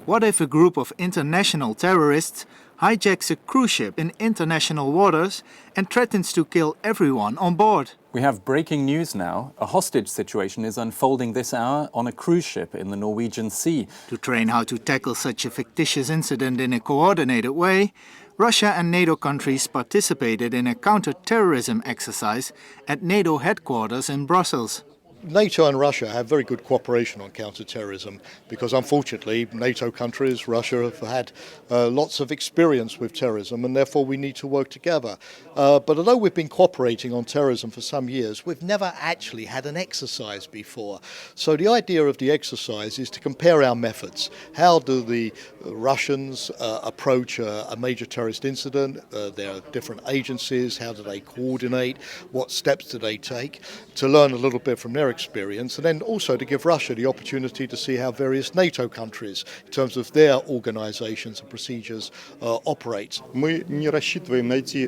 What if a group of international terrorists hijacks a cruise ship in international waters and threatens to kill everyone on board? We have breaking news now. A hostage situation is unfolding this hour on a cruise ship in the Norwegian Sea. To train how to tackle such a fictitious incident in a coordinated way, Russia and NATO countries participated in a counter-terrorism exercise at NATO headquarters in Brussels. NATO and Russia have very good cooperation on counter-terrorism because unfortunately NATO countries, Russia, have had lots of experience with terrorism and therefore we need to work together. But although we've been cooperating on terrorism for some years, we've never actually had an exercise before. So the idea of the exercise is to compare our methods. How do the Russians approach a major terrorist incident? There are different agencies. How do they coordinate? What steps do they take? To learn a little bit from their experience, and then also to give Russia the opportunity to see how various NATO countries, in terms of their organizations and procedures, operate. Мы не рассчитываем найти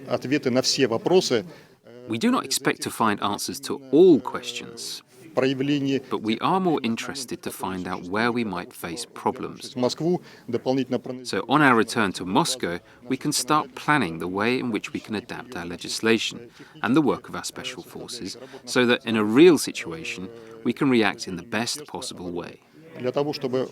ответы на все вопросы. We do not expect to find answers to all questions, but we are more interested to find out where we might face problems. So on our return to Moscow, we can start planning the way in which we can adapt our legislation and the work of our special forces so that in a real situation, we can react in the best possible way. Для того, чтобы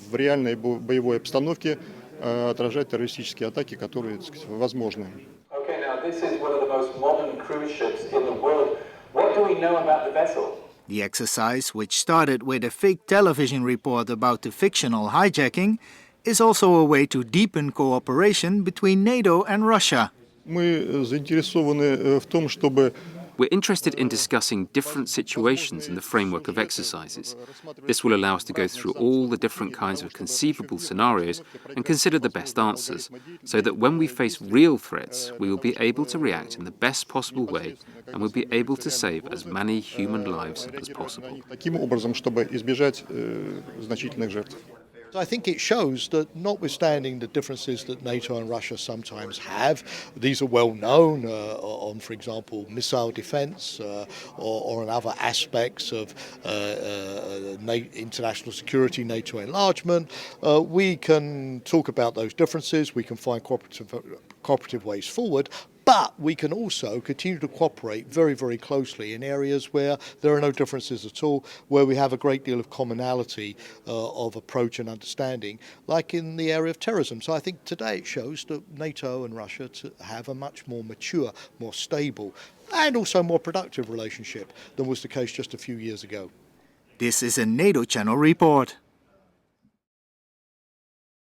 в реальной боевой обстановке отражать террористические атаки, которые, так сказать, возможны. Okay, now this is one of the most modern cruise ships in the world. What do we know about the vessel? The exercise, which started with a fake television report about the fictional hijacking, is also a way to deepen cooperation between NATO and Russia. Мы заинтересованы в том, чтобы We're interested in discussing different situations in the framework of exercises. This will allow us to go through all the different kinds of conceivable scenarios and consider the best answers, so that when we face real threats, we will be able to react in the best possible way and will be able to save as many human lives as possible. таким образом, чтобы избежать значительных жертв. I think it shows that notwithstanding the differences that NATO and Russia sometimes have, these are well known on, for example, missile defense or on other aspects of international security, NATO enlargement. We can talk about those differences, we can find cooperative ways forward, but we can also continue to cooperate very, very closely in areas where there are no differences at all, where we have a great deal of commonality of approach and understanding, like in the area of terrorism. So I think today it shows that NATO and Russia have a much more mature, more stable, and also more productive relationship than was the case just a few years ago. This is a NATO Channel report.